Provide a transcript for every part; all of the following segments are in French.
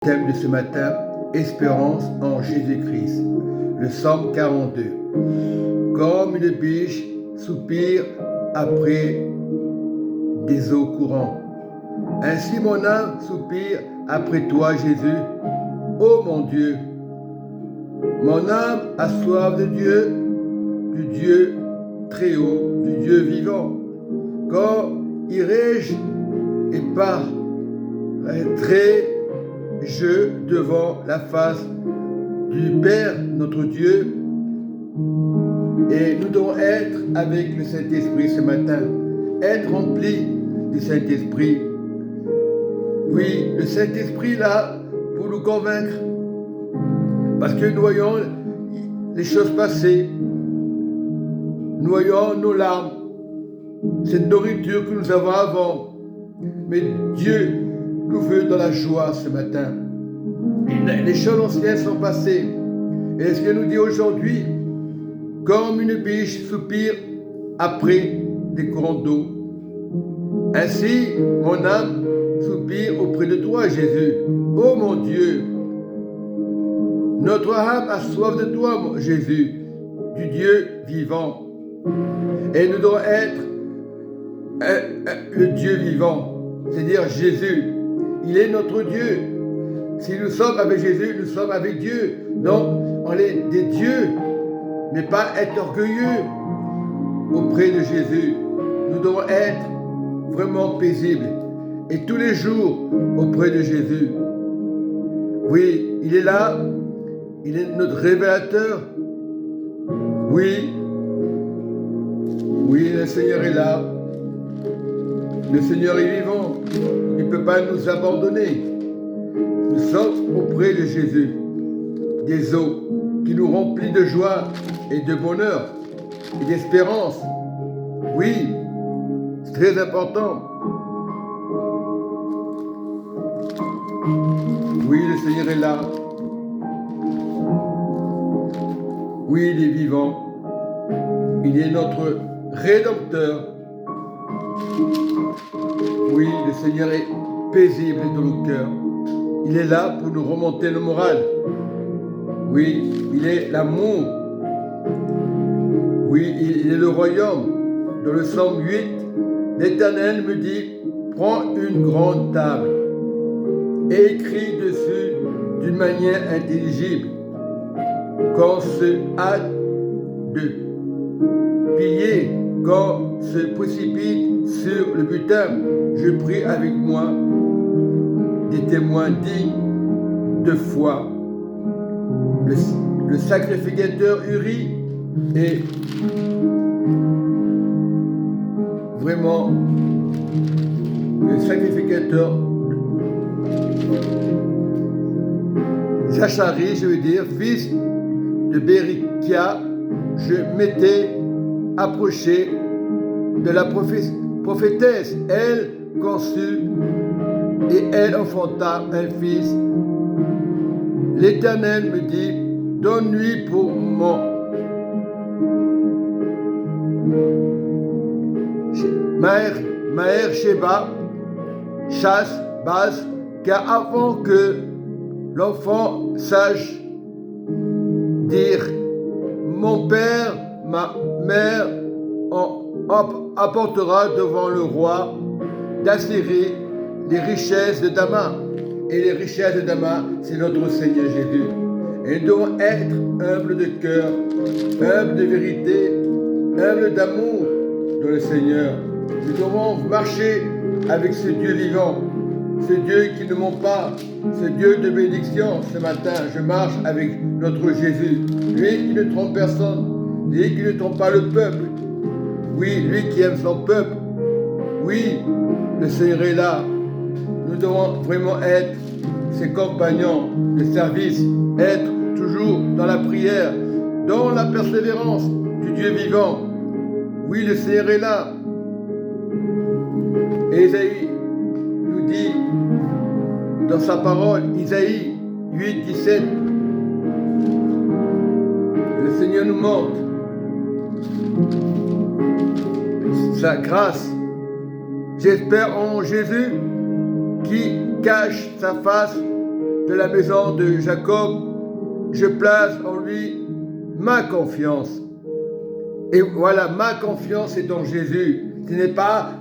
Thème de ce matin, espérance en Jésus-Christ. Le psaume 42. Comme une biche soupire après des eaux courantes. Ainsi mon âme soupire après toi, Jésus. Ô mon Dieu, mon âme a soif de Dieu, du Dieu très haut, du Dieu vivant. Quand irai-je et paraîtrai-je devant la face du Père, notre Dieu, et nous devons être avec le Saint-Esprit ce matin, être remplis du Saint-Esprit. Oui, le Saint-Esprit là pour nous convaincre, parce que nous voyons les choses passer, nous voyons nos larmes, cette nourriture que nous avons avant, mais Dieu nous veut dans la joie ce matin. Les choses anciennes sont passées. Et ce qu'il nous dit aujourd'hui, comme une biche soupire après des courants d'eau, ainsi mon âme soupire auprès de toi, Jésus. Ô mon Dieu, notre âme a soif de toi, Jésus, du Dieu vivant. Et nous devons être le Dieu vivant, c'est-à-dire Jésus. Il est notre Dieu. Si nous sommes avec Jésus, nous sommes avec Dieu. Donc, on est des dieux, mais pas être orgueilleux auprès de Jésus. Nous devons être vraiment paisibles et tous les jours auprès de Jésus. Oui, il est là, il est notre révélateur. Oui, le Seigneur est là. Le Seigneur est vivant. Il ne peut pas nous abandonner. Nous sommes auprès de Jésus, des eaux qui nous remplissent de joie et de bonheur et d'espérance. Oui, c'est très important. Oui, le Seigneur est là. Oui, il est vivant. Il est notre Rédempteur. Oui, le Seigneur est paisible dans nos cœurs. Il est là pour nous remonter le moral. Oui, il est l'amour. Oui, il est le royaume. Dans le psaume 8, l'Éternel me dit, prends une grande table et écris dessus d'une manière intelligible. Qu'on se hâte de piller, qu'on se précipite sur le butin, je prie avec moi des témoins dignes de foi. Le sacrificateur Uri est vraiment le sacrificateur Zachari, je veux dire, fils de Bérichia, je m'étais approché de la prophétesse. Elle conçut et elle enfanta un fils. L'Éternel me dit, donne-lui pour mon Maher Sheba, chasse, base, car avant que l'enfant sache dire, mon père, ma mère apportera devant le roi d'Assyrie les richesses de Damas. Et les richesses de Damas, c'est notre Seigneur Jésus. Et nous devons être humbles de cœur, humbles de vérité, humbles d'amour dans le Seigneur. Nous devons marcher avec ce Dieu vivant, ce Dieu qui ne ment pas, ce Dieu de bénédiction. Ce matin, je marche avec notre Jésus, lui qui ne trompe personne, lui qui ne trompe pas le peuple. Oui, lui qui aime son peuple. Oui, le Seigneur est là. Nous devons vraiment être ses compagnons de service, être toujours dans la prière, dans la persévérance du Dieu vivant. Oui, le Seigneur est là. Et Isaïe nous dit dans sa parole, Isaïe 8, 17, le Seigneur nous montre sa grâce. J'espère en Jésus qui cache sa face de la maison de Jacob, je place en lui ma confiance. Et voilà, ma confiance est en Jésus. Ce n'est pas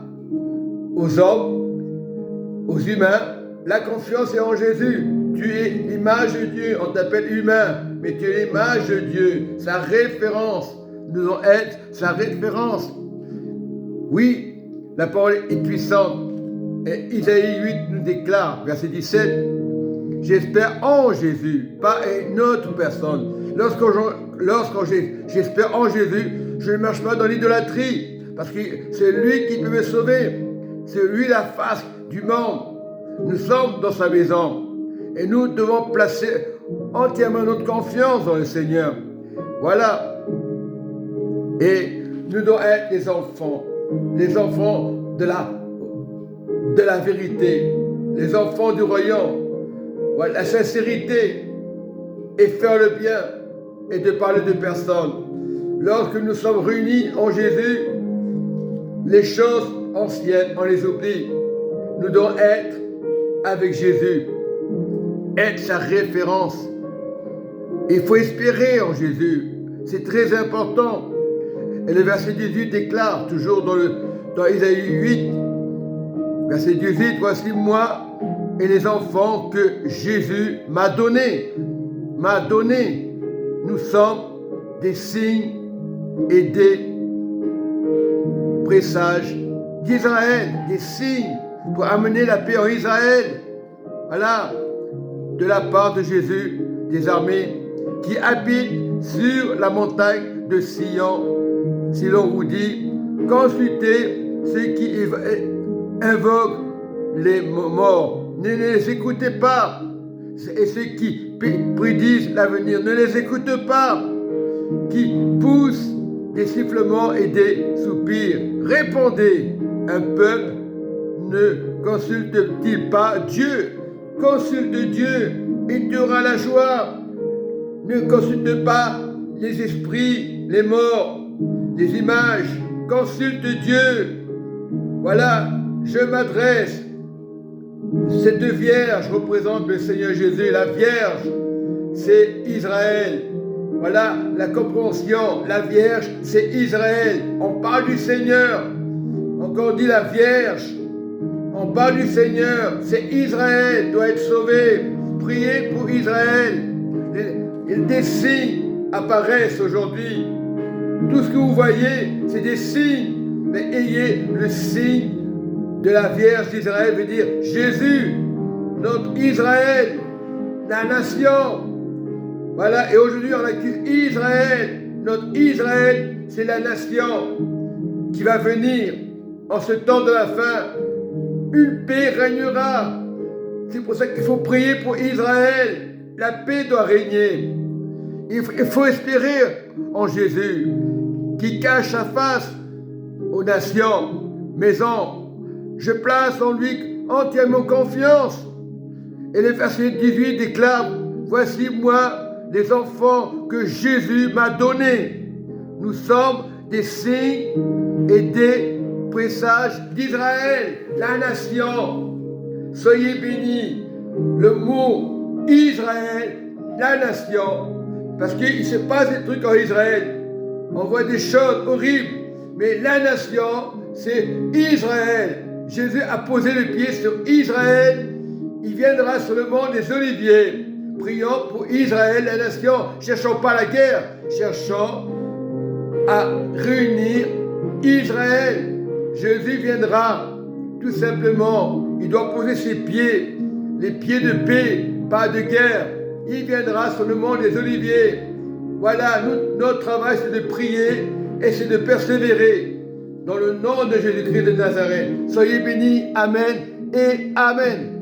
aux hommes, aux humains. La confiance est en Jésus. Tu es l'image de Dieu. On t'appelle humain, mais tu es l'image de Dieu. Sa référence. Nous devons être sa référence. Oui, la parole est puissante. Et Isaïe 8 nous déclare, verset 17, « J'espère en Jésus, pas une autre personne. » Lorsque j'espère en Jésus, je ne marche pas dans l'idolâtrie, parce que c'est lui qui peut me sauver. C'est lui la face du monde. Nous sommes dans sa maison et nous devons placer entièrement notre confiance dans le Seigneur. Voilà. Et nous devons être les enfants de la vérité, les enfants du royaume. Voilà, la sincérité et faire le bien et de parler de personne. Lorsque nous sommes réunis en Jésus, les choses anciennes, on les oublie. Nous devons être avec Jésus, être sa référence. Il faut espérer en Jésus. C'est très important. Et le verset 18 déclare, toujours dans Isaïe 8, verset 18, « Voici moi et les enfants que Jésus m'a donnés. » M'a donné. Nous sommes des signes et des présages d'Israël, des signes pour amener la paix en Israël. Voilà, de la part de Jésus, des armées qui habitent sur la montagne de Sion. Si l'on vous dit, consultez ceux qui invoquent les morts, ne les écoutez pas. Et ceux qui prédisent l'avenir, ne les écoutez pas. Qui poussent des sifflements et des soupirs. Répondez, un peuple ne consulte-t-il pas Dieu? Consulte Dieu et tu auras la joie. Ne consulte pas les esprits, les morts, les images. Consulte Dieu. Voilà, je m'adresse. Cette Vierge représente le Seigneur Jésus. La Vierge, c'est Israël. Voilà la compréhension. La Vierge, c'est Israël. On parle du Seigneur. Encore dit la Vierge. On parle du Seigneur. C'est Israël doit être sauvé. Priez pour Israël. Des signes apparaissent aujourd'hui. Tout ce que vous voyez, c'est des signes. Mais ayez le signe de la Vierge d'Israël, veut dire Jésus, notre Israël, la nation. Voilà, et aujourd'hui on accuse Israël. Notre Israël, c'est la nation qui va venir en ce temps de la fin. Une paix régnera. C'est pour ça qu'il faut prier pour Israël. La paix doit régner. Il faut espérer en Jésus qui cache sa face aux nations. Maison, je place en lui entièrement confiance. Et le verset 18 déclare, « Voici moi, les enfants que Jésus m'a donnés. Nous sommes des signes et des présages d'Israël, la nation. » Soyez bénis. Le mot Israël, la nation. Parce qu'il se passe des trucs en Israël. On voit des choses horribles. Mais la nation, c'est Israël. Jésus a posé le pied sur Israël. Il viendra sur le mont des Oliviers. Prions pour Israël, la nation. Cherchons pas la guerre. Cherchons à réunir Israël. Jésus viendra. Tout simplement. Il doit poser ses pieds. Les pieds de paix, pas de guerre. Il viendra sur le mont des Oliviers. Voilà, notre travail, c'est de prier et c'est de persévérer. Dans le nom de Jésus-Christ de Nazareth. Soyez bénis. Amen et Amen.